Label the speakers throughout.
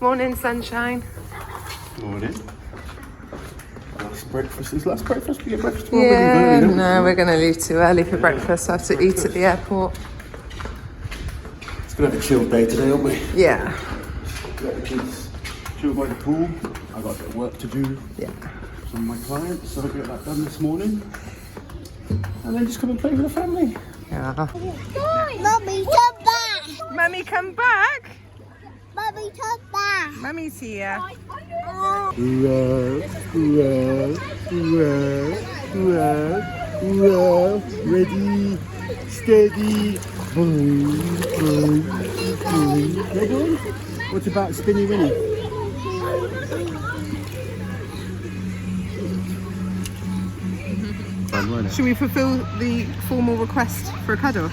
Speaker 1: Morning, sunshine.
Speaker 2: Morning. Last breakfast. Is last breakfast? We get breakfast tomorrow?
Speaker 1: Yeah, no, we're going to leave too early for breakfast. I have to eat at the airport.
Speaker 2: It's going to have a chill day today, aren't we?
Speaker 1: Yeah.
Speaker 2: Let the kids chill by the pool. I've got a bit of work to do.
Speaker 1: Yeah.
Speaker 2: Some of my clients, so I'll get that done this morning. And then just come and play with the family.
Speaker 1: Yeah.
Speaker 3: Mummy, come back!
Speaker 1: Mummy, come back.
Speaker 3: Mummy, come back!
Speaker 1: Mummy's here.
Speaker 2: Ready, steady. Ready? What about Spinny Winnie?
Speaker 1: Should we fulfill the formal request for a cuddle?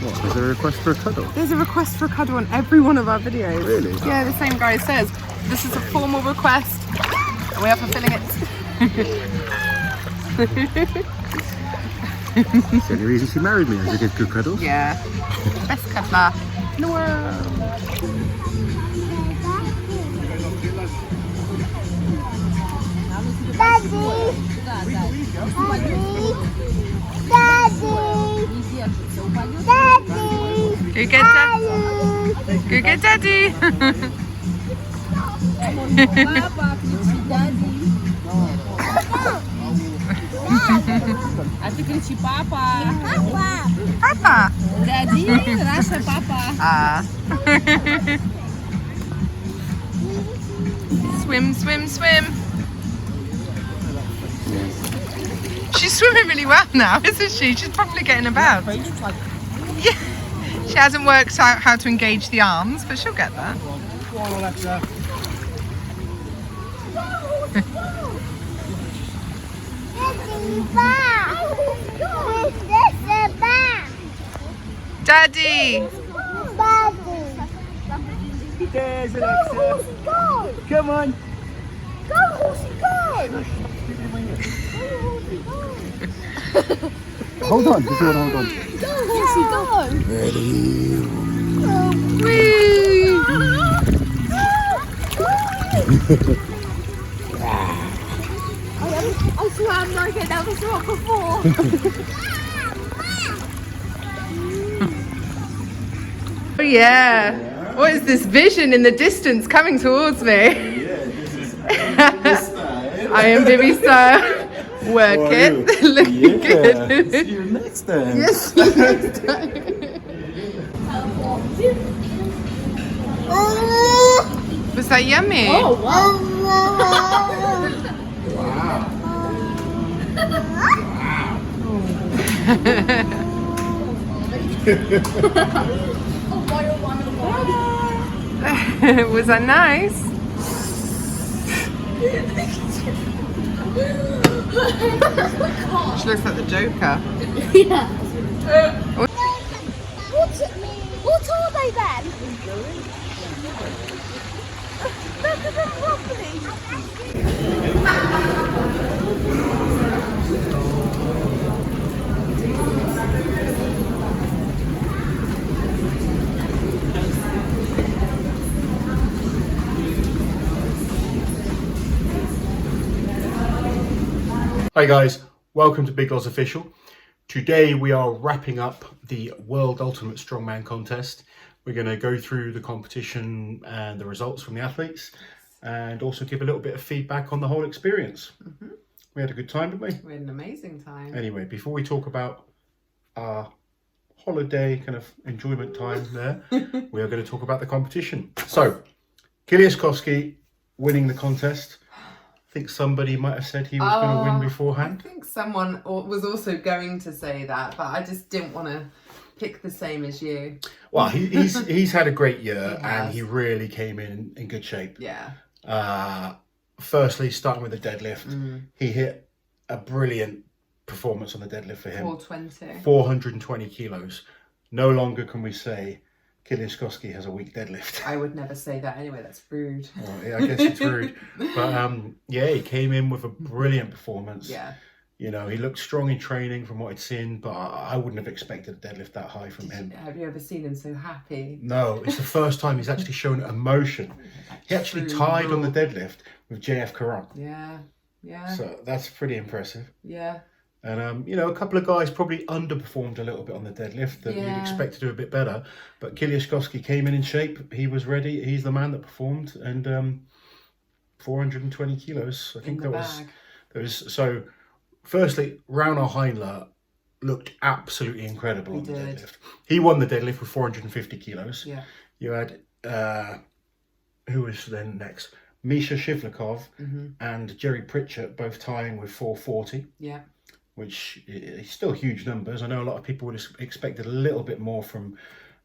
Speaker 2: What, is there a request for a cuddle?
Speaker 1: There's a request for a cuddle on every one of our videos.
Speaker 2: Really?
Speaker 1: Yeah, the same guy says, this is a formal request and we are fulfilling it.
Speaker 2: It's the only reason she married me, is to give good cuddles.
Speaker 1: Yeah. Best cuddler in the world.
Speaker 3: Daddy! Daddy! Daddy! Daddy!
Speaker 1: Go get daddy. Go get daddy.
Speaker 4: А ты кричи папа.
Speaker 3: Papa!
Speaker 1: Papa.
Speaker 4: Daddy, Russia, papa.
Speaker 1: Ah. Swim, swim, swim. She's swimming really well now, isn't she? She's probably getting about. Yeah. She hasn't worked out how to engage the arms, but she'll get that.
Speaker 3: Daddy, back! Is this the back?
Speaker 1: Daddy.
Speaker 3: Daddy!
Speaker 2: There's
Speaker 3: Go, horsey, go!
Speaker 2: Come on.
Speaker 3: Go, horsey, go!
Speaker 2: Hold on, just hold on.
Speaker 3: Go, horsey, go!
Speaker 2: Ready.
Speaker 1: Whee.
Speaker 3: I swam like I never swam before.
Speaker 1: Oh yeah. What is this vision in the distance coming towards me? I am Vivi style. Work it. Looking good.
Speaker 2: See you next time.
Speaker 1: Yes, see you next time. Was that yummy? Was that nice? She looks like the Joker.
Speaker 3: Yeah. What are they then? Look at them properly.
Speaker 2: Hi guys, welcome to Big Loz Official. Today we are wrapping up the World Ultimate Strongman contest. We're going to go through the competition and the results from the athletes and also give a little bit of feedback on the whole experience. We had a good time, didn't we?
Speaker 1: We had an amazing time.
Speaker 2: Anyway, before we talk about our holiday kind of enjoyment time there, we are going to talk about the competition. So, Kiliaskowski winning the contest. I think somebody might have said he was going to win beforehand.
Speaker 1: I think someone was also going to say that, but I just didn't want to pick the same as you.
Speaker 2: Well, he's had a great year and he really came in good shape.
Speaker 1: Yeah.
Speaker 2: Firstly, starting with the deadlift, he hit a brilliant performance on the deadlift for him.
Speaker 1: 420.
Speaker 2: 420 kilos. No longer can we say Kiliaskowski has a weak deadlift.
Speaker 1: I would never say that anyway, that's rude.
Speaker 2: Well, yeah, I guess it's rude. But yeah, he came in with a brilliant performance.
Speaker 1: Yeah.
Speaker 2: You know, he looked strong in training from what I'd seen, but I wouldn't have expected a deadlift that high from him.
Speaker 1: Have you ever seen him so happy?
Speaker 2: No, it's the first time he's actually shown emotion He actually
Speaker 4: True
Speaker 2: tied on
Speaker 4: rule.
Speaker 2: the deadlift with JF Karan.
Speaker 4: Yeah, yeah,
Speaker 2: So that's pretty impressive.
Speaker 4: yeah.
Speaker 2: And, you know, a couple of guys probably underperformed a little bit on the deadlift that you'd
Speaker 4: Yeah.
Speaker 2: expect to do a bit better. But Kiliashkovsky came in shape. He was ready. He's the man that performed. And 420 kilos, I think
Speaker 4: In the
Speaker 2: that
Speaker 4: bag.
Speaker 2: was. So, firstly, Rauno Heinler looked absolutely incredible on the
Speaker 4: did.
Speaker 2: deadlift. He won the deadlift with 450 kilos.
Speaker 4: Yeah.
Speaker 2: You had, who was then next? Misha Shivlikov and Jerry Pritchett both tying with 440.
Speaker 4: Yeah.
Speaker 2: Which is still huge numbers. I know a lot of people would have expected a little bit more from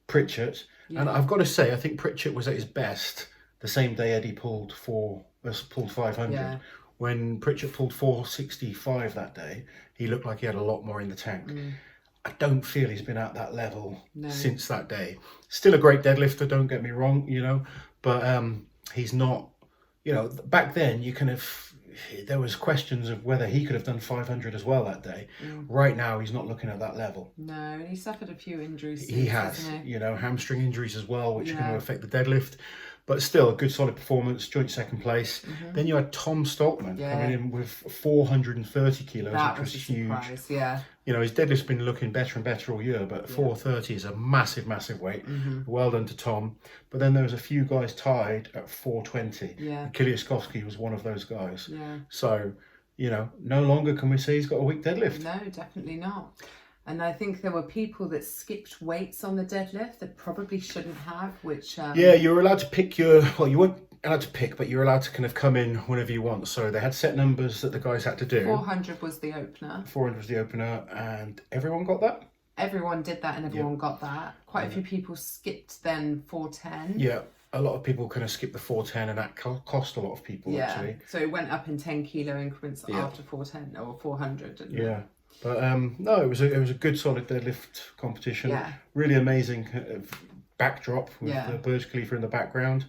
Speaker 2: Pritchett.
Speaker 4: Yeah.
Speaker 2: And I've got to say, I think Pritchett was at his best the same day Eddie pulled 500.
Speaker 4: Yeah.
Speaker 2: When Pritchett pulled 465 that day, he looked like he had a lot more in the tank. I don't feel he's been at that level since that day. Still a great deadlifter, don't get me wrong, you know, but he's not, you know, back then you kind of, there was questions of whether he could have done 500 as well that day. Right now, he's not looking at that level.
Speaker 4: No, and he suffered a few injuries.
Speaker 2: He has,
Speaker 4: hasn't he?
Speaker 2: you know, hamstring injuries as well, which are going to affect the deadlift. But still, a good solid performance, joint second place. Then you had Tom Stoltman coming in with 430 kilos,
Speaker 4: That
Speaker 2: which was
Speaker 4: a
Speaker 2: huge.
Speaker 4: surprise, yeah.
Speaker 2: You know, his deadlift's been looking better and better all year, but 430 is a massive, massive weight. Well done to Tom. But then there was a few guys tied at 420.
Speaker 4: Yeah.
Speaker 2: Kiliashkovsky was one of those guys.
Speaker 4: Yeah.
Speaker 2: So, you know, no longer can we say he's got a weak deadlift.
Speaker 4: No, definitely not. And I think there were people that skipped weights on the deadlift that probably shouldn't have, which...
Speaker 2: Yeah, you were allowed to pick your... Well, you weren't allowed to pick, but you were allowed to kind of come in whenever you want. So they had set numbers that the guys had to do.
Speaker 4: 400 was the opener.
Speaker 2: 400 was the opener, and everyone got that?
Speaker 4: Everyone did that and everyone got that. Quite a few people skipped then 410.
Speaker 2: Yeah, a lot of people kind of skipped the 410, and that cost a lot of people, actually.
Speaker 4: So it went up in 10 kilo increments after 410 or 400. Didn't it?
Speaker 2: But no, it was a good solid deadlift competition.
Speaker 4: Yeah.
Speaker 2: Really amazing backdrop with the Burj Khalifa in the background.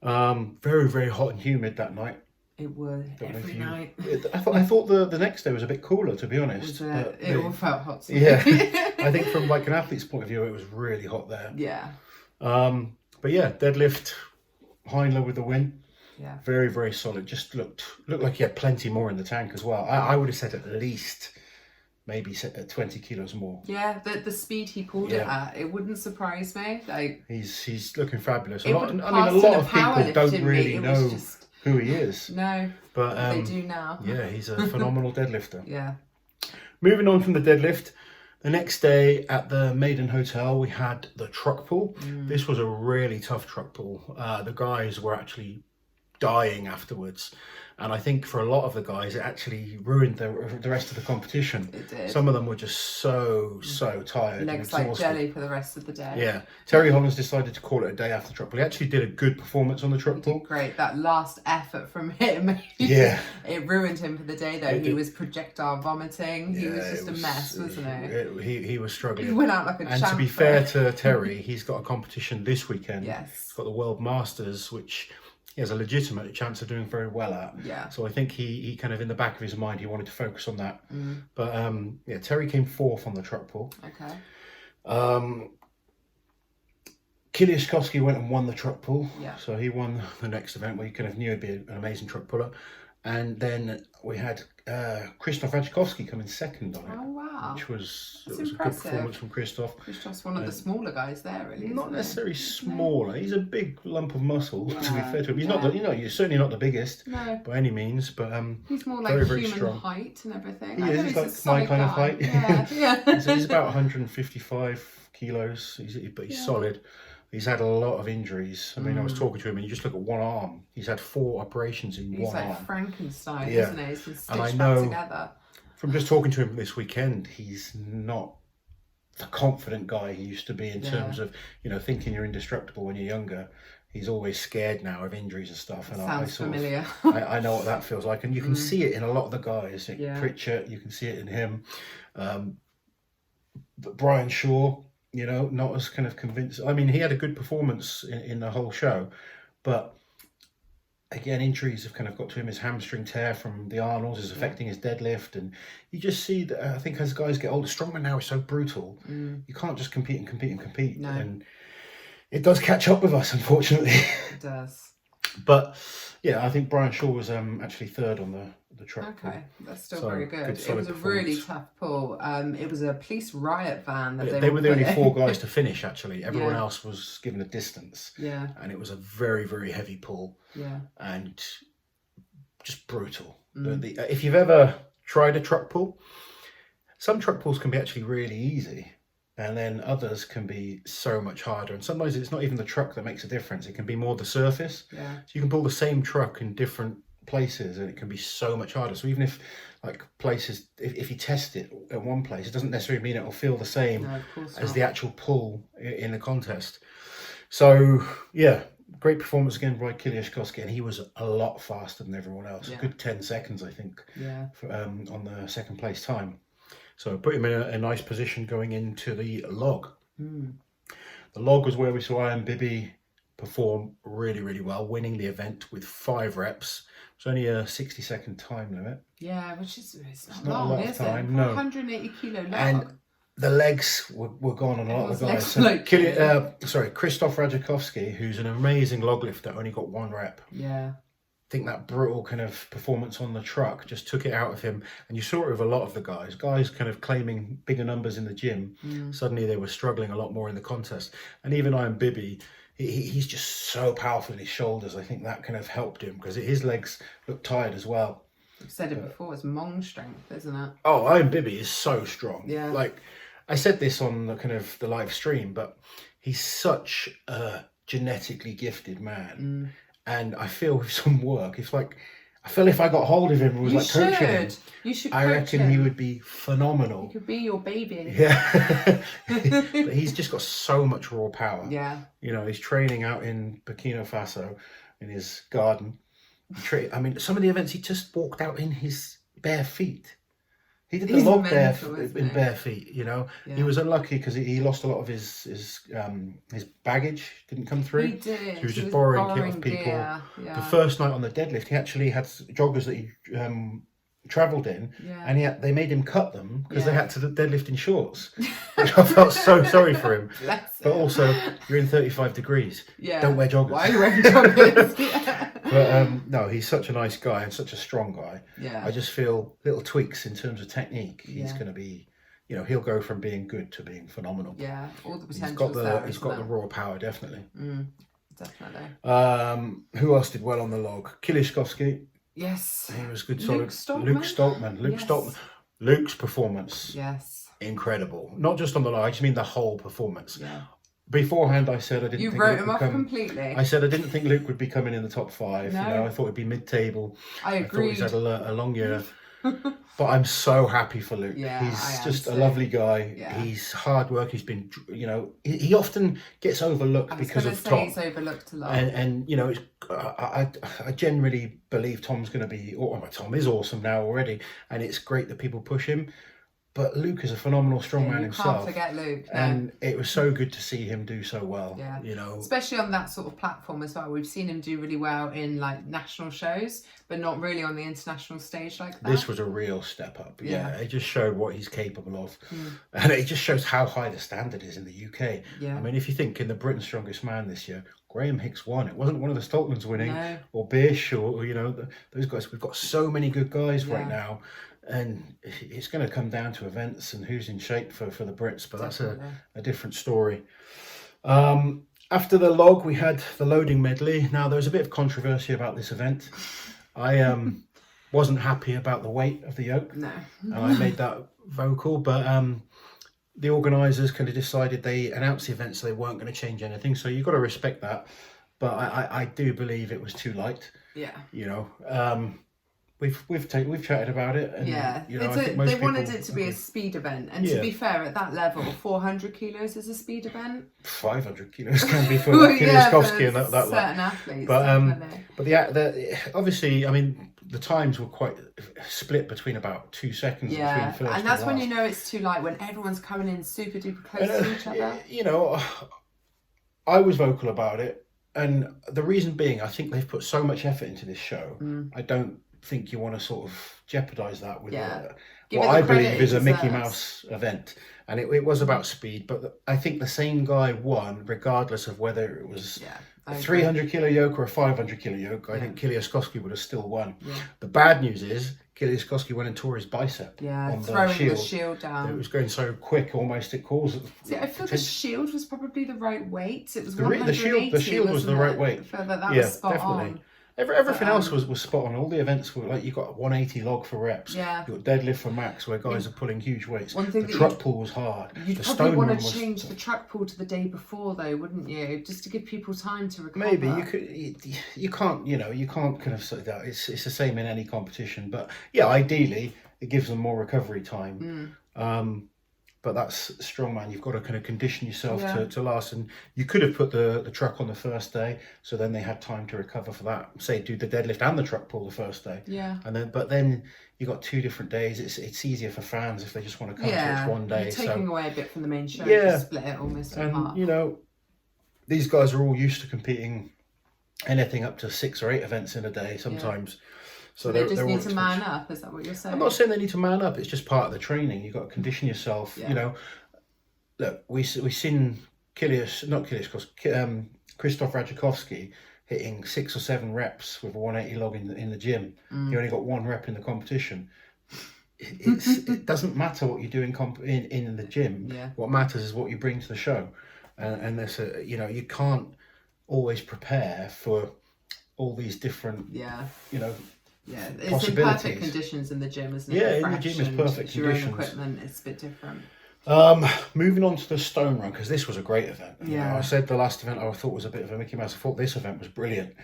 Speaker 2: Very, very hot and humid that night.
Speaker 4: It was every night.
Speaker 2: I thought the next day was a bit cooler, to be honest.
Speaker 4: It all felt hot to me.
Speaker 2: Yeah, I think from like an athlete's point of view, it was really hot there.
Speaker 4: Yeah.
Speaker 2: But yeah, deadlift, Heinler with the win.
Speaker 4: Yeah.
Speaker 2: Very, very solid. Just looked like he had plenty more in the tank as well. I would have said at least maybe 20 kilos more.
Speaker 4: Yeah, the speed he pulled it at, it wouldn't surprise me. Like
Speaker 2: he's looking fabulous.
Speaker 4: It
Speaker 2: A lot
Speaker 4: wouldn't
Speaker 2: of
Speaker 4: pass in a
Speaker 2: people don't
Speaker 4: powerlifting
Speaker 2: really
Speaker 4: meet, it
Speaker 2: know
Speaker 4: was just-
Speaker 2: who he is.
Speaker 4: No,
Speaker 2: But
Speaker 4: they do now.
Speaker 2: yeah, he's a phenomenal deadlifter.
Speaker 4: Yeah.
Speaker 2: Moving on from the deadlift, the next day at the Maiden Hotel, we had the truck pull. This was a really tough truck pull. The guys were actually dying afterwards. And I think for a lot of the guys, it actually ruined the rest of the competition.
Speaker 4: It did.
Speaker 2: Some of them were just so tired.
Speaker 4: Legs
Speaker 2: and
Speaker 4: like
Speaker 2: exhausted.
Speaker 4: jelly for the rest of the day.
Speaker 2: Yeah. Terry Hollins decided to call it a day after the truck pull. He actually did a good performance on the truck pull.
Speaker 4: Great. That last effort from him.
Speaker 2: Yeah.
Speaker 4: It ruined him for the day though. He was projectile vomiting. He was
Speaker 2: Yeah,
Speaker 4: just a mess, wasn't he?
Speaker 2: He was struggling.
Speaker 4: He went out like a
Speaker 2: And
Speaker 4: champ.
Speaker 2: to be fair to Terry, he's got a competition this weekend.
Speaker 4: Yes.
Speaker 2: He's got the World Masters, which he has a legitimate chance of doing very well at.
Speaker 4: Yeah.
Speaker 2: So I think he kind of in the back of his mind, he wanted to focus on that. But yeah, Terry came fourth on the truck pull.
Speaker 4: Okay.
Speaker 2: Kiliashkovsky went and won the truck pull.
Speaker 4: Yeah.
Speaker 2: So he won the next event where you kind of knew he'd be an amazing truck puller. And then we had Krzysztof Radzikowski come in second on it.
Speaker 4: Oh wow.
Speaker 2: Which was,
Speaker 4: That's
Speaker 2: it was a good
Speaker 4: impressive.
Speaker 2: performance from Krzysztof.
Speaker 4: He's just one of the smaller guys there, really.
Speaker 2: Not
Speaker 4: isn't he?
Speaker 2: necessarily smaller. He's a big lump of muscle, to be
Speaker 4: Yeah,
Speaker 2: fair to him. He's not,
Speaker 4: yeah.
Speaker 2: you're certainly not the biggest
Speaker 4: No.
Speaker 2: by any means, but
Speaker 4: He's more
Speaker 2: very,
Speaker 4: like
Speaker 2: very
Speaker 4: human
Speaker 2: strong.
Speaker 4: height and everything.
Speaker 2: He
Speaker 4: I
Speaker 2: is,
Speaker 4: know
Speaker 2: he's
Speaker 4: a
Speaker 2: like my
Speaker 4: solid
Speaker 2: kind of
Speaker 4: guy.
Speaker 2: height.
Speaker 4: Yeah, yeah.
Speaker 2: So he's about 155 kilos, but he's solid. He's had a lot of injuries. I mean, I was talking to him, and you just look at one arm. He's had 4 operations in
Speaker 4: He's
Speaker 2: one
Speaker 4: like
Speaker 2: arm.
Speaker 4: Frankenstein,
Speaker 2: Yeah.
Speaker 4: isn't he? He's been stitched
Speaker 2: And I
Speaker 4: back
Speaker 2: know-
Speaker 4: together.
Speaker 2: From just talking to him this weekend, he's not the confident guy he used to be in terms of, thinking you're indestructible when you're younger. He's always scared now of injuries and stuff. And
Speaker 4: Sounds familiar.
Speaker 2: I know what that feels like. And you can see it in a lot of the guys.
Speaker 4: Yeah.
Speaker 2: Pritchett, you can see it in him. But Brian Shaw, not as kind of convinced. I mean, he had a good performance in the whole show. But again, injuries have kind of got to him. His hamstring tear from the Arnolds is affecting his deadlift. And you just see that, I think as guys get older, Strongman now is so brutal. You can't just compete and compete and compete.
Speaker 4: No.
Speaker 2: And it does catch up with us, unfortunately.
Speaker 4: It does.
Speaker 2: But yeah, I think Brian Shaw was actually third on the truck pull.
Speaker 4: Okay, that's still
Speaker 2: So,
Speaker 4: very good. It
Speaker 2: solid
Speaker 4: was a really
Speaker 2: performance.
Speaker 4: tough pull. It was a police riot van that
Speaker 2: They were the only
Speaker 4: pulling.
Speaker 2: 4 guys to finish, actually. Everyone
Speaker 4: Yeah.
Speaker 2: else was given a distance.
Speaker 4: Yeah,
Speaker 2: And it was a very, very heavy pull
Speaker 4: yeah.
Speaker 2: and just brutal.
Speaker 4: Mm.
Speaker 2: If you've ever tried a truck pull, some truck pulls can be actually really easy. And then others can be so much harder. And sometimes it's not even the truck that makes a difference. It can be more the surface.
Speaker 4: Yeah.
Speaker 2: So you can pull the same truck in different places and it can be so much harder. So even if like places, if you test it at one place, it doesn't necessarily mean it'll feel the same
Speaker 4: No, of course
Speaker 2: as
Speaker 4: not.
Speaker 2: the actual pull in the contest. So yeah, great performance again by Shahlaei, and he was a lot faster than everyone else.
Speaker 4: Yeah.
Speaker 2: A good 10 seconds, I think,
Speaker 4: Yeah.
Speaker 2: for, on the second place time. So put him in a nice position going into the log.
Speaker 4: Mm.
Speaker 2: The log was where we saw Ian Bibby perform really, really well, winning the event with 5 reps. It's only a 60-second time limit.
Speaker 4: Yeah, which is it's not
Speaker 2: not a
Speaker 4: long,
Speaker 2: lot of
Speaker 4: is
Speaker 2: time,
Speaker 4: it?
Speaker 2: no.
Speaker 4: 180 kilo log.
Speaker 2: And the legs were gone on a lot of the
Speaker 4: Everyone's
Speaker 2: guys.
Speaker 4: legs
Speaker 2: So, Krzysztof Radziakowski, who's an amazing log lifter, only got 1 rep.
Speaker 4: Yeah.
Speaker 2: I think that brutal kind of performance on the truck just took it out of him. And you saw it with a lot of the guys. Guys kind of claiming bigger numbers in the gym.
Speaker 4: Mm.
Speaker 2: Suddenly they were struggling a lot more in the contest. And even Ian Bibby, he's just so powerful in his shoulders. I think that kind of helped him because his legs look tired as well.
Speaker 4: You've said it before, it's Hmong strength, isn't it?
Speaker 2: Oh, Ian Bibby is so strong.
Speaker 4: Yeah.
Speaker 2: Like, I said this on the kind of the live stream, but he's such a genetically gifted man.
Speaker 4: Mm.
Speaker 2: And I feel with some work, it's like, I feel if I got hold of him and was
Speaker 4: You
Speaker 2: like coaching him,
Speaker 4: You should
Speaker 2: I
Speaker 4: coach
Speaker 2: reckon
Speaker 4: him.
Speaker 2: he would be phenomenal.
Speaker 4: He could be your baby.
Speaker 2: Yeah. But he's just got so much raw power.
Speaker 4: Yeah.
Speaker 2: You know, he's training out in Burkina Faso in his garden. I mean, some of the events he just walked out in his bare feet. He did the
Speaker 4: He's
Speaker 2: log
Speaker 4: mental,
Speaker 2: there
Speaker 4: isn't
Speaker 2: in
Speaker 4: he?
Speaker 2: bare feet, you know.
Speaker 4: Yeah.
Speaker 2: He was unlucky because he lost a lot of his baggage, didn't come through.
Speaker 4: He did.
Speaker 2: He was just borrowing kit off people.
Speaker 4: gear.
Speaker 2: The
Speaker 4: Yeah.
Speaker 2: first night on the deadlift, he actually had joggers that he travelled in,
Speaker 4: Yeah.
Speaker 2: and they made him cut them because they
Speaker 4: Yeah.
Speaker 2: had to deadlift in shorts, which I felt so sorry for him.
Speaker 4: Bless
Speaker 2: But
Speaker 4: him.
Speaker 2: also, you're in 35 degrees.
Speaker 4: Yeah.
Speaker 2: Don't wear joggers.
Speaker 4: Why are you wearing joggers? Yeah.
Speaker 2: But no, he's such a nice guy and such a strong guy.
Speaker 4: Yeah.
Speaker 2: I just feel little tweaks in terms of technique. He's
Speaker 4: Yeah.
Speaker 2: going to be, you know, he'll go from being good to being phenomenal.
Speaker 4: Yeah. All the
Speaker 2: He's
Speaker 4: potential
Speaker 2: got
Speaker 4: there.
Speaker 2: he's got the raw power, definitely.
Speaker 4: Definitely.
Speaker 2: Who else did well on the log? Shahlaei,
Speaker 4: Yes.
Speaker 2: he was good,
Speaker 4: Luke
Speaker 2: solid.
Speaker 4: Stoltman?
Speaker 2: Luke Stoltman. Luke
Speaker 4: Yes.
Speaker 2: Stoltman. Luke's performance,
Speaker 4: Yes.
Speaker 2: incredible. Not just on the log, I just mean the whole performance.
Speaker 4: Yeah.
Speaker 2: Beforehand, I said I didn't
Speaker 4: You
Speaker 2: think
Speaker 4: wrote
Speaker 2: Luke
Speaker 4: him
Speaker 2: would
Speaker 4: off
Speaker 2: come.
Speaker 4: completely.
Speaker 2: I said I didn't think Luke would be coming in the top 5.
Speaker 4: No.
Speaker 2: You know, I thought he'd be mid-table.
Speaker 4: I
Speaker 2: I thought
Speaker 4: agreed.
Speaker 2: he's had a long year. But I'm so happy for Luke.
Speaker 4: Yeah, I
Speaker 2: He's
Speaker 4: am
Speaker 2: just a
Speaker 4: too.
Speaker 2: lovely guy.
Speaker 4: Yeah.
Speaker 2: He's hard work. He's been, you know, he often gets overlooked
Speaker 4: I was
Speaker 2: because
Speaker 4: going
Speaker 2: of
Speaker 4: to say
Speaker 2: Tom.
Speaker 4: he's overlooked a lot.
Speaker 2: And you know, I generally believe Tom's going to be, Tom is awesome now already. And it's great that people push him. But Luke is a phenomenal strongman
Speaker 4: you
Speaker 2: himself.
Speaker 4: can't forget Luke. No.
Speaker 2: And it was so good to see him do so well.
Speaker 4: Yeah.
Speaker 2: You know,
Speaker 4: Especially on that sort of platform as well. We've seen him do really well in like national shows, but not really on the international stage like that.
Speaker 2: this was a real step up. Yeah.
Speaker 4: Yeah.
Speaker 2: It just showed what he's capable of. And it just shows how high the standard is in the UK.
Speaker 4: Yeah.
Speaker 2: I mean, if you think in the Britain's Strongest Man this year, Graham Hicks won. It wasn't one of the Stoltmans winning,
Speaker 4: No.
Speaker 2: or Bish, or you know, those guys. We've got so many good guys right
Speaker 4: Yeah.
Speaker 2: now. And it's going to come down to events and who's in shape for the Brits, but that's
Speaker 4: Definitely.
Speaker 2: a different story. After the log, we had the loading medley. Now, there was a bit of controversy about this event. I wasn't happy about the weight of the yoke,
Speaker 4: No.
Speaker 2: and I made that vocal, but the organisers kind of decided, they announced the event, so they weren't going to change anything, so you've got to respect that. But I do believe it was too light,
Speaker 4: Yeah.
Speaker 2: you know. We've chatted about it, and
Speaker 4: Yeah,
Speaker 2: you know, I think most
Speaker 4: they
Speaker 2: people
Speaker 4: wanted it to be a speed event, and
Speaker 2: Yeah.
Speaker 4: to be fair, at that level, 400 kilos is a speed event.
Speaker 2: 500 kilos can be for
Speaker 4: Yeah, for
Speaker 2: Shahlaei and that
Speaker 4: certain
Speaker 2: lot.
Speaker 4: athletes.
Speaker 2: But
Speaker 4: definitely.
Speaker 2: but the obviously, I mean, the times were quite split between about 2 seconds
Speaker 4: Yeah,
Speaker 2: between first
Speaker 4: and that's when
Speaker 2: last.
Speaker 4: you know it's too light, when everyone's coming in super duper close to each other.
Speaker 2: You know, I was vocal about it, and the reason being, I think they've put so much effort into this show. I don't think you want to sort of jeopardize that with
Speaker 4: Yeah. Give
Speaker 2: what
Speaker 4: it the
Speaker 2: I
Speaker 4: credit
Speaker 2: believe
Speaker 4: it
Speaker 2: is a Mickey
Speaker 4: deserves.
Speaker 2: Mouse event. And it was about speed, but I think the same guy won regardless of whether it was a 300 kilo yoke or a 500 kilo yoke. I think Kiliaskowski would have still won.
Speaker 4: Yeah.
Speaker 2: The bad news is Kiliaskowski went and tore his bicep on
Speaker 4: throwing
Speaker 2: the
Speaker 4: the shield down.
Speaker 2: It was going so quick, almost it caused.
Speaker 4: See, I feel the shield was probably the right weight. It was
Speaker 2: the shield was the right weight.
Speaker 4: I feel that was spot on.
Speaker 2: Everything else was spot on. All the events were like, you got 180 log for reps.
Speaker 4: Yeah.
Speaker 2: You got deadlift for max, where guys are pulling huge weights.
Speaker 4: One thing
Speaker 2: the truck pull was hard.
Speaker 4: You'd
Speaker 2: the
Speaker 4: probably want to change the truck pull to the day before, though, wouldn't you? Just to give people time to recover.
Speaker 2: Maybe you could. You can't. You can't kind of say that. It's the same in any competition. But yeah, ideally, it gives them more recovery time. But that's strongman. You've got to kind of condition yourself to last. And you could have put the truck on the first day, so then they had time to recover for that. Say do the deadlift and the truck pull the first day.
Speaker 4: Yeah.
Speaker 2: But then you got 2 different days. It's easier for fans if they just want to come to it one day.
Speaker 4: You're taking away a bit from the main show.
Speaker 2: Yeah.
Speaker 4: To split it almost in half.
Speaker 2: These guys are all used to competing anything up to 6 or 8 events in a day sometimes.
Speaker 4: So they just need to man up, is that what you're saying?
Speaker 2: I'm not saying they need to man up, it's just part of the training. You've got to condition yourself. Look, we've seen Christoph Radzikovski hitting 6 or 7 reps with a 180 log in the gym. He only got 1 rep in the competition. It doesn't matter what you do in the gym. What matters is what you bring to the show. And there's you can't always prepare for all these different
Speaker 4: it's in perfect conditions in the gym, isn't it?
Speaker 2: Yeah, in the gym is perfect conditions.
Speaker 4: Your own equipment, it's a bit different.
Speaker 2: Moving on to the stone run, because this was a great event.
Speaker 4: Yeah.
Speaker 2: I said the last event I thought was a bit of a Mickey Mouse. I thought this event was brilliant.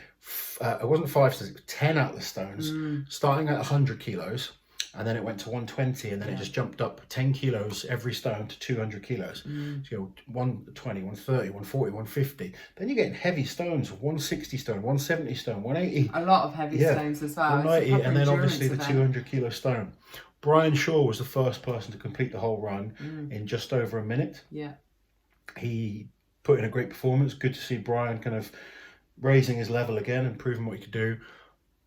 Speaker 2: It wasn't 5 stones, it was 10 out of the stones, starting at 100 kilos. And then it went to 120, and then it just jumped up 10 kilos every stone to 200 kilos. So you go 120, 130, 140, 150. Then you're getting heavy stones, 160 stone, 170 stone, 180.
Speaker 4: A lot of heavy stones as well.
Speaker 2: 190, and then obviously the 200 kilo stone. Brian Shaw was the first person to complete the whole run in just over a minute.
Speaker 4: Yeah.
Speaker 2: He put in a great performance. Good to see Brian kind of raising his level again and proving what he could do.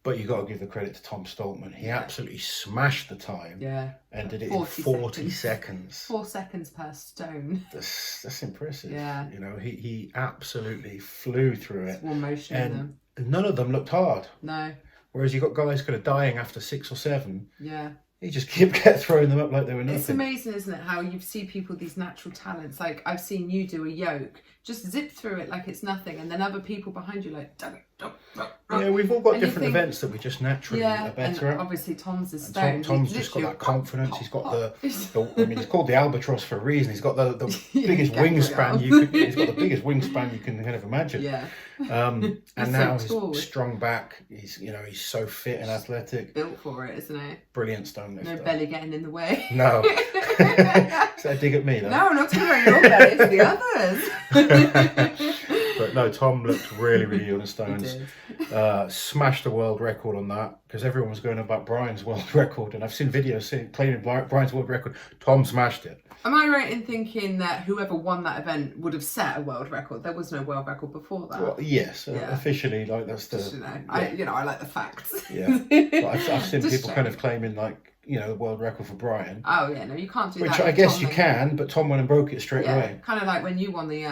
Speaker 2: But you got to give the credit to Tom Stoltman. He absolutely smashed the time.
Speaker 4: Yeah.
Speaker 2: And did it in 40 seconds.
Speaker 4: 4 seconds per stone.
Speaker 2: That's impressive.
Speaker 4: Yeah.
Speaker 2: He absolutely flew through it.
Speaker 4: More motion in them.
Speaker 2: None of them looked hard.
Speaker 4: No.
Speaker 2: Whereas you got guys kind of dying after 6 or 7.
Speaker 4: Yeah.
Speaker 2: He just kept throwing them up like they were nothing.
Speaker 4: It's amazing, isn't it, how you see people, these natural talents. Like, I've seen you do a yoke, just zip through it like it's nothing, and then other people behind you like,
Speaker 2: yeah, we've all got different events that we just naturally are better at.
Speaker 4: Obviously Tom's is stone.
Speaker 2: Tom's just got that confidence. He's got it's called the albatross for a reason. He's got the biggest wingspan he's got the biggest wingspan you can kind of imagine.
Speaker 4: Yeah.
Speaker 2: And now
Speaker 4: so
Speaker 2: he's strong back. He's he's so fit and athletic.
Speaker 4: Built for it, isn't it?
Speaker 2: Brilliant stone lifter.
Speaker 4: No belly getting in the way.
Speaker 2: No. Is that a dig at me though?
Speaker 4: No, I'm not talking about your belly, it's the others.
Speaker 2: But no, Tom looked really, really on the stones. Smashed the world record on that, because everyone was going about Brian's world record, and I've seen videos claiming Brian's world record. Tom smashed it.
Speaker 4: Am I right in thinking that whoever won that event would have set a world record? There was no world record before that.
Speaker 2: Well, yes, officially, like that's the.
Speaker 4: Just, I like the facts.
Speaker 2: Yeah, but I've seen people kind of claiming like the world record for Brian.
Speaker 4: Oh yeah, no, you can't do that.
Speaker 2: Which I guess you can, but Tom went and broke it straight away.
Speaker 4: Kind of like when you won the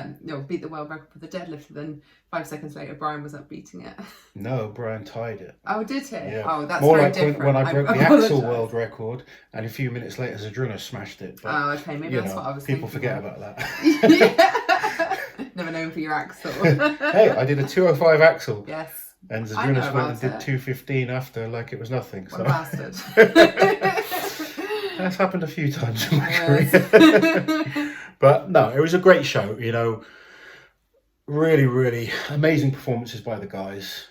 Speaker 4: beat the world record for the deadlift, and then 5 seconds later Brian was up beating it.
Speaker 2: No, Brian tied it.
Speaker 4: Oh, did he?
Speaker 2: Yeah.
Speaker 4: Oh, that's
Speaker 2: more
Speaker 4: very
Speaker 2: like
Speaker 4: different.
Speaker 2: when I broke the axle world record, and a few minutes later Zadruna smashed it. But,
Speaker 4: oh, okay, maybe that's what I was
Speaker 2: people
Speaker 4: thinking.
Speaker 2: People forget about that.
Speaker 4: Never known for your axle.
Speaker 2: Hey, I did a 205 axle.
Speaker 4: Yes.
Speaker 2: And Zadrunas went and did 215 after, like it was nothing.
Speaker 4: What a bastard.
Speaker 2: That's happened a few times in my career. But no, it was a great show, really, really amazing performances by the guys.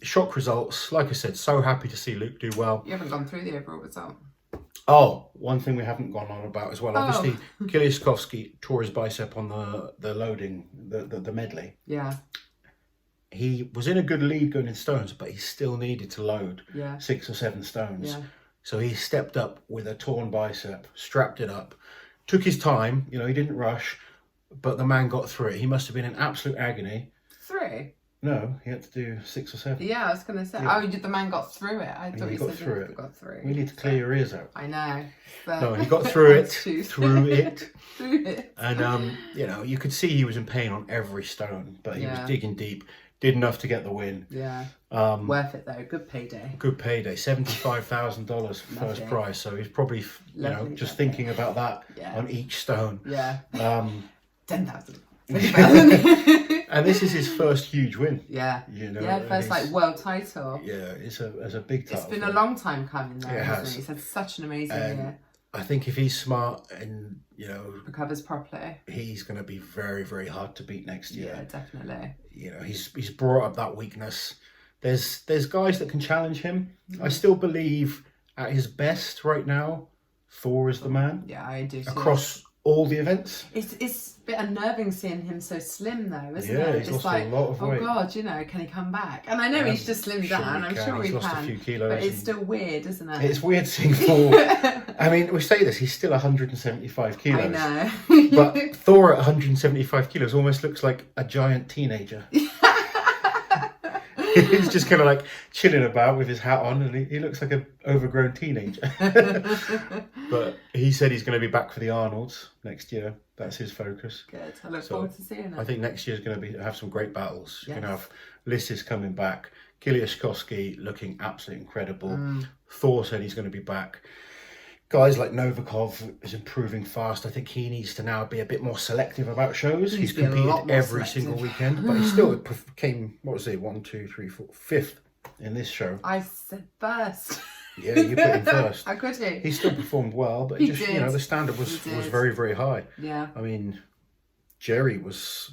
Speaker 2: Shock results. Like I said, so happy to see Luke do well.
Speaker 4: You haven't gone through the overall result.
Speaker 2: Oh, one thing we haven't gone on about as well. Obviously, Kiliaskowski tore his bicep on the loading, the medley.
Speaker 4: Yeah.
Speaker 2: He was in a good lead going in stones, but he still needed to load 6 or 7 stones.
Speaker 4: Yeah.
Speaker 2: So he stepped up with a torn bicep, strapped it up, took his time. He didn't rush, but the man got through it. He must have been in absolute agony.
Speaker 4: 3?
Speaker 2: No, he had to do 6 or 7.
Speaker 4: Yeah, I was going to say.
Speaker 2: Yeah.
Speaker 4: Oh, the man got through it. I thought
Speaker 2: he
Speaker 4: you
Speaker 2: got
Speaker 4: said
Speaker 2: through
Speaker 4: he
Speaker 2: it.
Speaker 4: got through.
Speaker 2: We need to clear your ears out.
Speaker 4: I know. But
Speaker 2: No, he got through it,
Speaker 4: True.
Speaker 2: through it.
Speaker 4: Through it.
Speaker 2: And, you know, you could see he was in pain on every stone, but he was digging deep. Did enough to get the win.
Speaker 4: Yeah. Worth it though. Good payday.
Speaker 2: Good payday. $75,000 first prize. So he's probably, you know, just thinking about that on each stone.
Speaker 4: Yeah. 10,000.
Speaker 2: And this is his first huge win.
Speaker 4: Yeah.
Speaker 2: You know,
Speaker 4: yeah, first like world title.
Speaker 2: Yeah, it's a big title.
Speaker 4: It's been a long time coming though,
Speaker 2: It
Speaker 4: hasn't
Speaker 2: has.
Speaker 4: it? He's had such an amazing year.
Speaker 2: I think if he's smart and, you know,
Speaker 4: Recovers properly.
Speaker 2: he's going to be very, very hard to beat next year.
Speaker 4: Yeah, definitely.
Speaker 2: You know, he's brought up that weakness. There's guys that can challenge him. I still believe at his best right now, Thor is the man.
Speaker 4: Yeah, I do too.
Speaker 2: Across all the events.
Speaker 4: It's a bit unnerving seeing him so slim though, isn't it?
Speaker 2: Yeah,
Speaker 4: It's
Speaker 2: he's lost
Speaker 4: like,
Speaker 2: a lot of weight.
Speaker 4: oh God, you know, can he come back? And I know he's just slimmed down. I'm sure he
Speaker 2: He's lost
Speaker 4: can.
Speaker 2: a few kilos.
Speaker 4: But it's still weird, isn't it?
Speaker 2: It's weird seeing Thor. I mean, we say this, he's still 175 kilos.
Speaker 4: I know.
Speaker 2: But Thor at 175 kilos almost looks like a giant teenager. He's just kind of like chilling about with his hat on, and he looks like an overgrown teenager. But he said he's going to be back for the Arnolds next year. That's his focus.
Speaker 4: Good. I look forward to seeing it.
Speaker 2: I think next year's going to have some great battles.
Speaker 4: Yes.
Speaker 2: You're going to have Lissis coming back, Kiliashkovsky looking absolutely incredible. Thor said he's going to be back. Guys like Novikov is improving fast. I think he needs to now be a bit more selective about shows. He's competed every single weekend, but he still came, what was it, 1, 2, 3, 4, 5th in this show.
Speaker 4: I said first.
Speaker 2: Yeah, you put him first.
Speaker 4: How could he?
Speaker 2: He still performed well, but
Speaker 4: He
Speaker 2: just,
Speaker 4: did.
Speaker 2: you know, the standard was very, very high.
Speaker 4: Yeah.
Speaker 2: I mean, Jerry was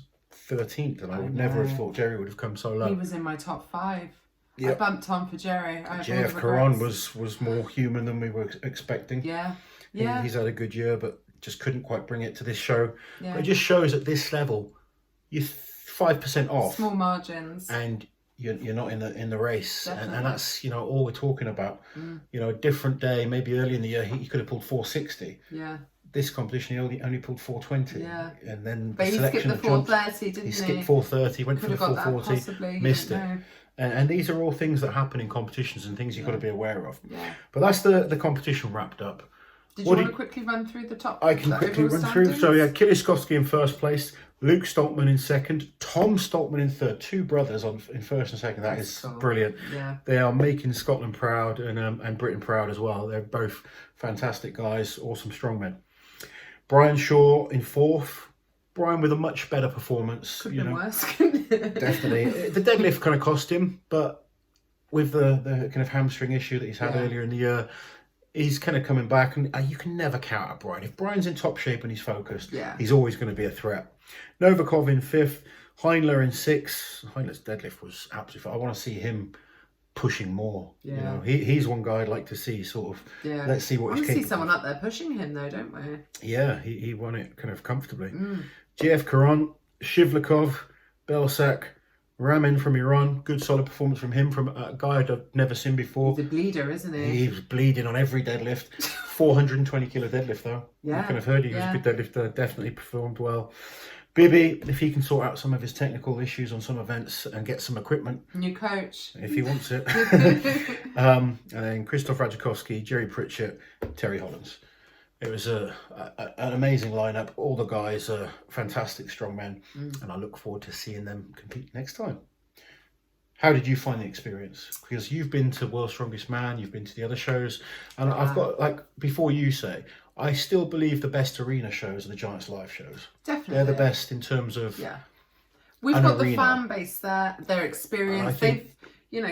Speaker 2: 13th, and I would never have thought Jerry would have come so low.
Speaker 4: He was in my top 5.
Speaker 2: Yep.
Speaker 4: I bumped on for Jerry.
Speaker 2: JF Caron was more human than we were expecting.
Speaker 4: Yeah.
Speaker 2: He's had a good year, but just couldn't quite bring it to this show.
Speaker 4: Yeah.
Speaker 2: But it just shows at this level, you're 5% off,
Speaker 4: Small margins.
Speaker 2: and you're not in the race, and
Speaker 4: Definitely.
Speaker 2: that's, you know, all we're talking about. You know, a different day, maybe early in the year, he could have pulled 460.
Speaker 4: Yeah.
Speaker 2: This competition, he only pulled 420.
Speaker 4: Yeah.
Speaker 2: And then
Speaker 4: But he
Speaker 2: selection
Speaker 4: skipped the
Speaker 2: of jumps,
Speaker 4: 430, didn't he?
Speaker 2: he skipped 430, went
Speaker 4: Could
Speaker 2: for the
Speaker 4: have got that
Speaker 2: 440,
Speaker 4: possibly.
Speaker 2: missed
Speaker 4: You
Speaker 2: it.
Speaker 4: don't know.
Speaker 2: And these are all things that happen in competitions and things you've got to be aware of.
Speaker 4: Yeah.
Speaker 2: But that's the competition wrapped up.
Speaker 4: Did you want to quickly run through the top?
Speaker 2: I can quickly run through. So yeah, Kiliashkovsky in first place, Luke Stoltman in second, Tom Stoltman in third. 2 brothers in first and second. That's
Speaker 4: cool.
Speaker 2: brilliant.
Speaker 4: Yeah.
Speaker 2: They are making Scotland proud and Britain proud as well. They're both fantastic guys, awesome strongmen. Brian Shaw in fourth. Brian with a much better performance.
Speaker 4: Could have been worse, couldn't it?
Speaker 2: Definitely. The deadlift kind of cost him, but with the kind of hamstring issue that he's had earlier in the year, he's kind of coming back, and you can never count out Brian. If Brian's in top shape and he's focused, he's always going to be a threat. Novikov in fifth, Heinler in sixth. Heinler's deadlift was absolutely fun. I want to see him pushing more. You know, he's one guy I'd like to see sort of.
Speaker 4: Yeah.
Speaker 2: Let's see what he's capable.
Speaker 4: I want to see someone up there pushing him though, don't we?
Speaker 2: Yeah, he won it kind of comfortably. JF Caron, Shivlikov, Belsak, Ramin from Iran. Good solid performance from him, from a guy I've never seen before.
Speaker 4: He's a bleeder, isn't he?
Speaker 2: He was bleeding on every deadlift. 420 kilo deadlift though.
Speaker 4: Yeah.
Speaker 2: You can have heard he was a good deadlifter. Definitely performed well. Bibby, if he can sort out some of his technical issues on some events and get some equipment.
Speaker 4: New coach.
Speaker 2: If he wants it. And then Krzysztof Radzikowski, Jerry Pritchett, Terry Hollins. It was an amazing lineup. All the guys are fantastic strongmen, and I look forward to seeing them compete next time. How did you find the experience? Because you've been to World's Strongest Man, you've been to the other shows, and I've got, like, before you say, I still believe the best arena shows are the Giants live shows.
Speaker 4: Definitely.
Speaker 2: They're the best in terms of
Speaker 4: We've
Speaker 2: an
Speaker 4: got
Speaker 2: arena.
Speaker 4: the fan base there, their experience.
Speaker 2: I think-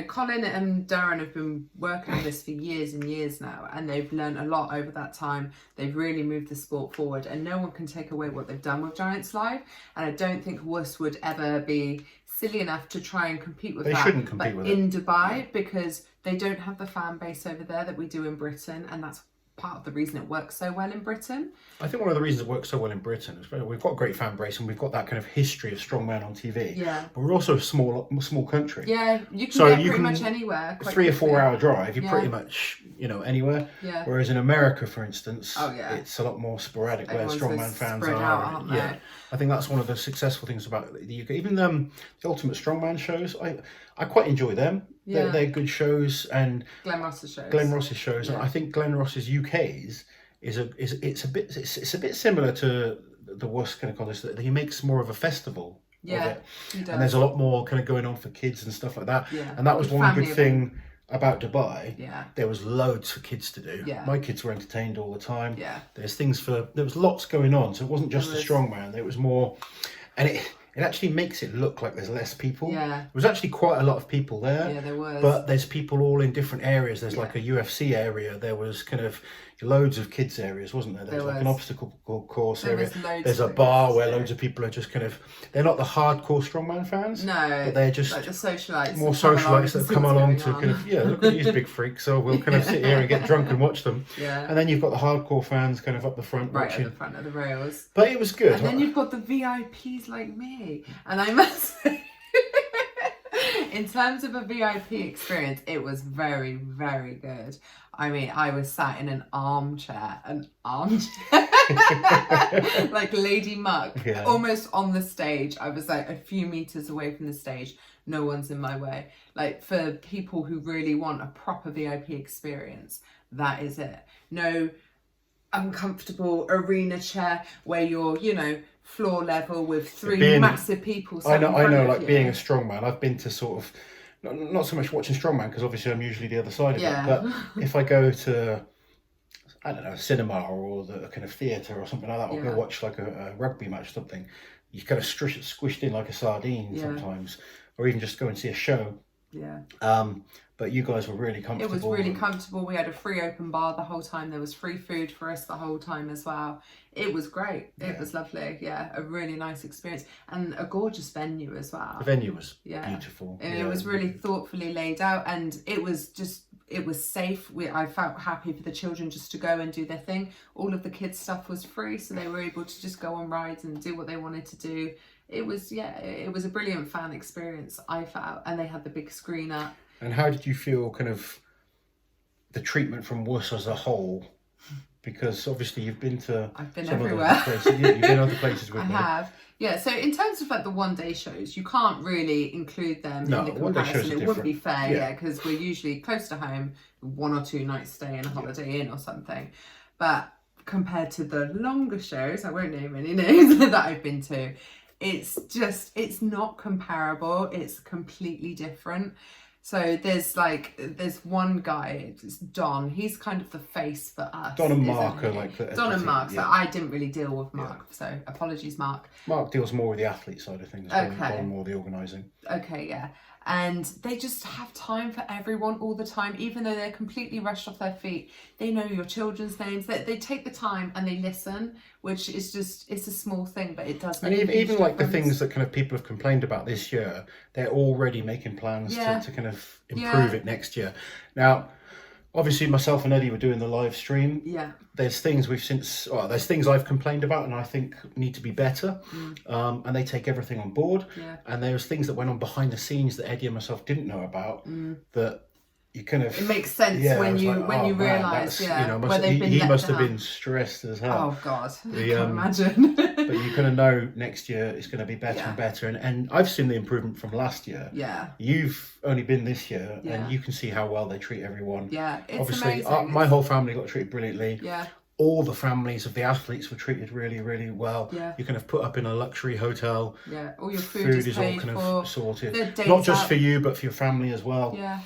Speaker 4: Colin and Darren have been working on this for years and years now, and they've learned a lot over that time. They've really moved the sport forward, and no one can take away what they've done with Giants Live. And I don't think WUS would ever be silly enough to try and compete with that.
Speaker 2: They shouldn't compete with it.
Speaker 4: in Dubai, because they don't have the fan base over there that we do in Britain, and that's part of the reason it works so well in Britain.
Speaker 2: I think one of the reasons it works so well in Britain is we've got a great fan base and we've got that kind of history of strongman on TV.
Speaker 4: Yeah.
Speaker 2: But we're also a small country.
Speaker 4: Yeah, you can get pretty much anywhere.
Speaker 2: 3 or 4 hour drive, you're pretty much, anywhere.
Speaker 4: Yeah.
Speaker 2: Whereas in America, for instance,
Speaker 4: Oh, yeah.
Speaker 2: it's a lot more sporadic
Speaker 4: Everyone's
Speaker 2: where strongman
Speaker 4: so
Speaker 2: fans
Speaker 4: spread
Speaker 2: are.
Speaker 4: out, aren't they?
Speaker 2: Yeah. I think that's one of the successful things about the UK. Even the Ultimate Strongman shows, I quite enjoy them.
Speaker 4: Yeah.
Speaker 2: They're good shows, and
Speaker 4: Glenn Ross's shows.
Speaker 2: And I think Glenn Ross's UK's it's a bit similar to the worst kind of contest, that he makes more of a festival of it.
Speaker 4: He does.
Speaker 2: And there's a lot more kind of going on for kids and stuff like that.
Speaker 4: Yeah.
Speaker 2: And that was one
Speaker 4: Family
Speaker 2: good thing about Dubai.
Speaker 4: Yeah.
Speaker 2: There was loads for kids to do.
Speaker 4: Yeah.
Speaker 2: My kids were entertained all the time.
Speaker 4: Yeah.
Speaker 2: There was lots going on, so it wasn't just the strongman. There was more, and it actually makes it look like there's less people.
Speaker 4: Yeah.
Speaker 2: There was actually quite a lot of people there.
Speaker 4: Yeah, there was.
Speaker 2: But there's people all in different areas. There's like a UFC area. There was kind of loads of kids areas, wasn't there? There was like an obstacle course area. There's a bar where loads of people are just kind of, they're not the hardcore strongman fans.
Speaker 4: No.
Speaker 2: But they're just
Speaker 4: like the socialites.
Speaker 2: more socialites that come along to kind of, look at these big freaks. So we'll kind of sit here and get drunk and watch them.
Speaker 4: Yeah.
Speaker 2: And then you've got the hardcore fans kind of up the front
Speaker 4: Right
Speaker 2: watching.
Speaker 4: at the front of the rails.
Speaker 2: But it was good.
Speaker 4: And then you've got the VIPs like me. And I must say, in terms of a VIP experience, it was very, very good. I mean, I was sat in an armchair, like Lady Muck, almost on the stage. I was like a few meters away from the stage. No one's in my way. Like, for people who really want a proper VIP experience, that is it. No uncomfortable arena chair where you're, floor level with three massive people.
Speaker 2: I know, like being a strongman, I've been to sort of, not so much watching strongman, because obviously I'm usually the other side of it, but if I go to, I don't know, cinema or the kind of theatre or something like that, or go watch like a rugby match or something, you kind of squished in like a sardine sometimes, or even just go and see a show.
Speaker 4: Yeah.
Speaker 2: But you guys were really comfortable.
Speaker 4: It was really comfortable. We had a free open bar the whole time. There was free food for us the whole time as well. It was great. It was lovely. Yeah, a really nice experience. And a gorgeous venue as well.
Speaker 2: The venue was beautiful.
Speaker 4: And it was really thoughtfully laid out, and it was safe. I felt happy for the children just to go and do their thing. All of the kids' stuff was free, so they were able to just go on rides and do what they wanted to do. It was a brilliant fan experience, I felt. And they had the big screen up.
Speaker 2: And how did you feel kind of the treatment from WUS as a whole? Because obviously I've been
Speaker 4: everywhere.
Speaker 2: Other places. You've been other places with me.
Speaker 4: I have. Yeah, so in terms of like the one-day shows, you can't really include them in the comparison. It wouldn't be fair, because we're usually close to home, 1 or 2 nights stay in a Holiday Inn or something. But compared to the longer shows, I won't name any names that I've been to, it's not comparable. It's completely different. So there's one guy, it's Don. He's kind of the face for us.
Speaker 2: Don and Mark are like the
Speaker 4: Don and Mark. So I didn't really deal with Mark. So apologies, Mark.
Speaker 2: Mark deals more with the athlete side of things.
Speaker 4: Okay.
Speaker 2: Don more the organising.
Speaker 4: Okay, yeah. And they just have time for everyone all the time, even though they're completely rushed off their feet. They know your children's names. They take the time and they listen, which is it's a small thing, but it does make a huge
Speaker 2: even like the
Speaker 4: difference.
Speaker 2: things that kind of people have complained about this year, they're already making plans to kind of improve it next year. Now, obviously myself and Eddie were doing the live stream.
Speaker 4: Yeah.
Speaker 2: There's things there's things I've complained about and I think need to be better. And they take everything on board.
Speaker 4: Yeah.
Speaker 2: And there's things that went on behind the scenes that Eddie and myself didn't know about that you kind of...
Speaker 4: It makes sense when you realise, where they've been
Speaker 2: he
Speaker 4: let
Speaker 2: must
Speaker 4: down.
Speaker 2: have been stressed as hell.
Speaker 4: Oh God, I can't imagine.
Speaker 2: But you kind of know next year it's going to be better and better. And I've seen the improvement from last year.
Speaker 4: Yeah.
Speaker 2: You've only been this year and you can see how well they treat everyone.
Speaker 4: Yeah, it's
Speaker 2: obviously,
Speaker 4: amazing.
Speaker 2: My whole family got treated brilliantly.
Speaker 4: Yeah.
Speaker 2: All the families of the athletes were treated really, really well.
Speaker 4: Yeah.
Speaker 2: You kind of put up in a luxury hotel.
Speaker 4: Yeah, all your food is
Speaker 2: all
Speaker 4: paid
Speaker 2: kind
Speaker 4: for.
Speaker 2: of sorted.
Speaker 4: Not
Speaker 2: just for you, but for your family as well.
Speaker 4: Yeah.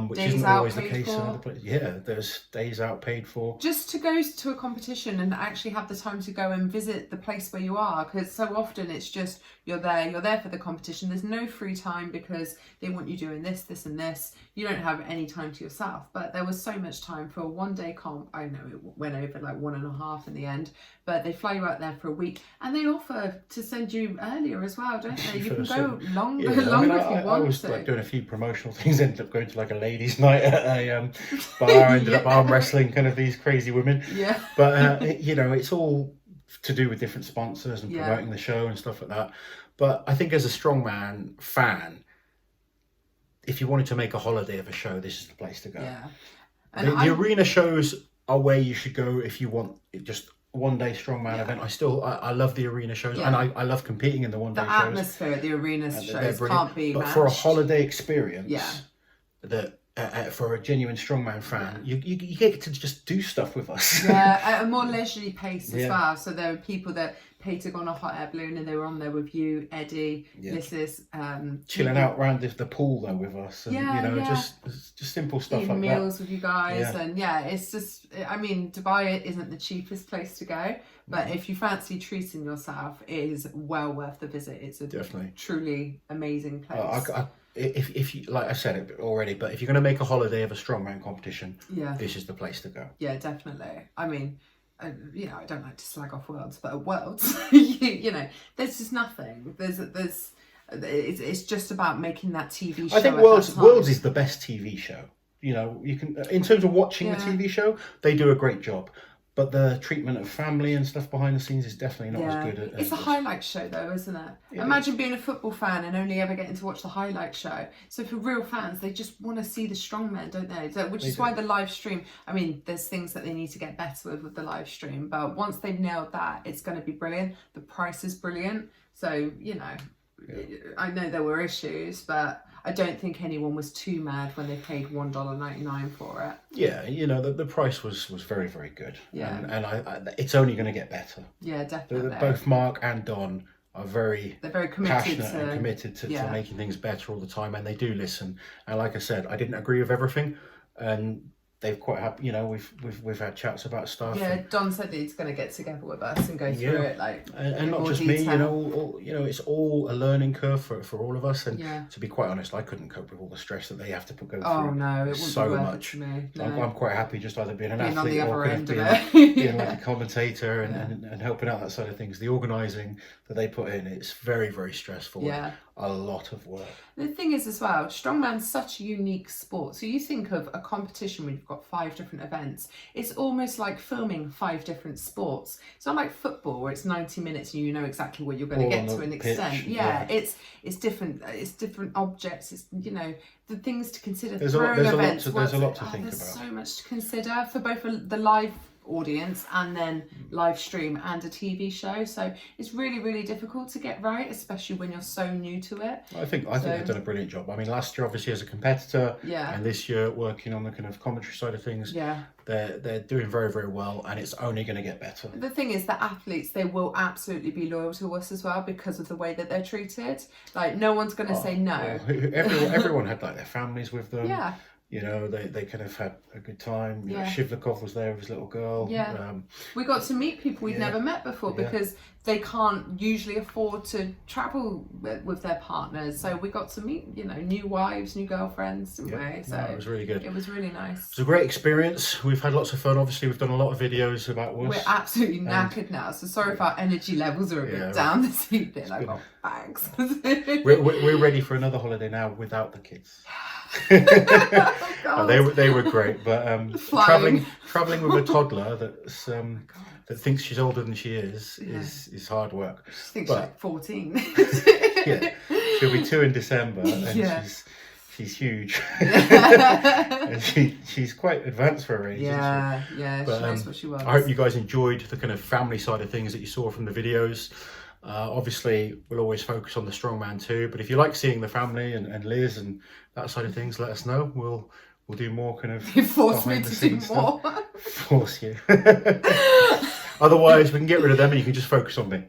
Speaker 2: Which
Speaker 4: days
Speaker 2: isn't
Speaker 4: out
Speaker 2: always the
Speaker 4: paid
Speaker 2: case in
Speaker 4: for.
Speaker 2: other places. Yeah, there's days out paid for.
Speaker 4: Just to go to a competition and actually have the time to go and visit the place where you are, because so often it's just you're there for the competition. There's no free time because they want you doing this and this. You don't have any time to yourself. But there was so much time for a one-day comp. I know it went over like 1.5 in the end, but they fly you out there for a week and they offer to send you earlier as well, don't they? You can go longer if you want.
Speaker 2: I was like doing a few promotional things, ended up going to like a ladies' night at a bar. I ended up arm wrestling kind of these crazy women.
Speaker 4: Yeah.
Speaker 2: But you know, it's all to do with different sponsors and promoting the show and stuff like that. But I think as a Strongman fan, if you wanted to make a holiday of a show, this is the place to go.
Speaker 4: Yeah.
Speaker 2: And the arena shows are where you should go if you want just one day Strongman event. I love the arena shows, and I love competing in the one day shows.
Speaker 4: The atmosphere at the arena shows can't be matched.
Speaker 2: But for a holiday experience,
Speaker 4: yeah,
Speaker 2: for a genuine Strongman fan, you get to just do stuff with us.
Speaker 4: Yeah, at a more leisurely pace as well. So there were people that paid to go on a hot air balloon, and they were on there with you, Eddie, Lissus,
Speaker 2: chilling out around the pool though with us, and you know, just simple stuff
Speaker 4: eating
Speaker 2: like that.
Speaker 4: meals with you guys, and it's just, I mean, Dubai isn't the cheapest place to go, but if you fancy treating yourself, it is well worth the visit. It's a
Speaker 2: definitely
Speaker 4: truly amazing place.
Speaker 2: If you, like I said it already, but if you're going to make a holiday of a Strongman competition, this is the place to go.
Speaker 4: Yeah, definitely. I mean, you know, I don't like to slag off Worlds, but at Worlds, you know, there's just nothing. It's just about making that TV show.
Speaker 2: I think Worlds is the best TV show. You know, you can, in terms of watching the TV show, they do a great job. But the treatment of family and stuff behind the scenes is definitely not as good.
Speaker 4: It's a highlight show though, isn't it? Imagine being a football fan and only ever getting to watch the highlight show. So for real fans, they just want to see the strongmen, don't they? So, which is why the live stream, I mean, there's things that they need to get better with the live stream. But once they've nailed that, it's going to be brilliant. The price is brilliant. So, you know, I know there were issues, but I don't think anyone was too mad when they paid $1.99 for it. Yeah,
Speaker 2: you know, the price was very, very good.
Speaker 4: Yeah.
Speaker 2: And I it's only going to get better.
Speaker 4: Yeah, definitely.
Speaker 2: Both Mark and Don are very
Speaker 4: committed
Speaker 2: passionate and committed to making things better all the time, and they do listen. And like I said, I didn't agree with everything, and they've quite happy. You know, we've had chats about stuff.
Speaker 4: Yeah, Don said that he's going to get together with us and go through it, like,
Speaker 2: and not just me. You know, it's all a learning curve for all of us. And to be quite honest, I couldn't cope with all the stress that they have to go through.
Speaker 4: Oh no, it wouldn't
Speaker 2: so
Speaker 4: be worth
Speaker 2: much.
Speaker 4: It to me. No.
Speaker 2: I'm quite happy just either being an athlete
Speaker 4: on the other
Speaker 2: or
Speaker 4: end
Speaker 2: being like a commentator and helping out that side of things. The organising that they put in, it's very, very stressful.
Speaker 4: Yeah.
Speaker 2: A lot of work.
Speaker 4: The thing is as well, Strongman's such a unique sport. So you think of a competition when you've got 5 different events. It's almost like filming 5 different sports. It's not like football where it's 90 minutes and you know exactly what you're going to get to an extent. Yeah, it's different. It's different objects. It's, you know, the things to consider.
Speaker 2: There's a lot to think about.
Speaker 4: There's so much to consider for both the live audience and then live stream and a TV show, so it's really, really difficult to get right, especially when you're so new to it.
Speaker 2: I think they've done a brilliant job. I mean, last year obviously as a competitor, and this year working on the kind of commentary side of things, they're doing very, very well, and it's only going to get better. The
Speaker 4: thing is, the athletes, they will absolutely be loyal to us as well because of the way that they're treated. Like, no one's going to say no.
Speaker 2: Everyone had like their families with them.
Speaker 4: Yeah.
Speaker 2: You know, they kind of had a good time. You know, Shivlikov was there with his little girl.
Speaker 4: Yeah. We got to meet people we'd never met before because they can't usually afford to travel with their partners. So we got to meet, you know, new wives, new girlfriends, didn't we? So
Speaker 2: it was really good.
Speaker 4: It was really nice.
Speaker 2: It was a great experience. We've had lots of fun. Obviously, we've done a lot of videos about us.
Speaker 4: We're absolutely knackered now. So sorry if our energy levels are a bit down this evening. I've got bags.
Speaker 2: we're ready for another holiday now without the kids. They were great, but traveling with a toddler that thinks she's older than she is hard work.
Speaker 4: She thinks she's like 14.
Speaker 2: She'll be 2 in December, and she's huge. And she's quite advanced for her age.
Speaker 4: Yeah,
Speaker 2: isn't she?
Speaker 4: She knows what she wants.
Speaker 2: I hope you guys enjoyed the kind of family side of things that you saw from the videos. Obviously, we'll always focus on the Strongman too, but if you like seeing the family and Liz and that side of things, let us know. We'll do more kind of.
Speaker 4: You force me to do more.
Speaker 2: Force you. Otherwise, we can get rid of them and you can just focus on me.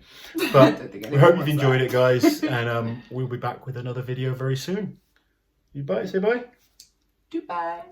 Speaker 2: But we hope you've enjoyed it, guys, and we'll be back with another video very soon. You bye. Say bye.
Speaker 4: Goodbye.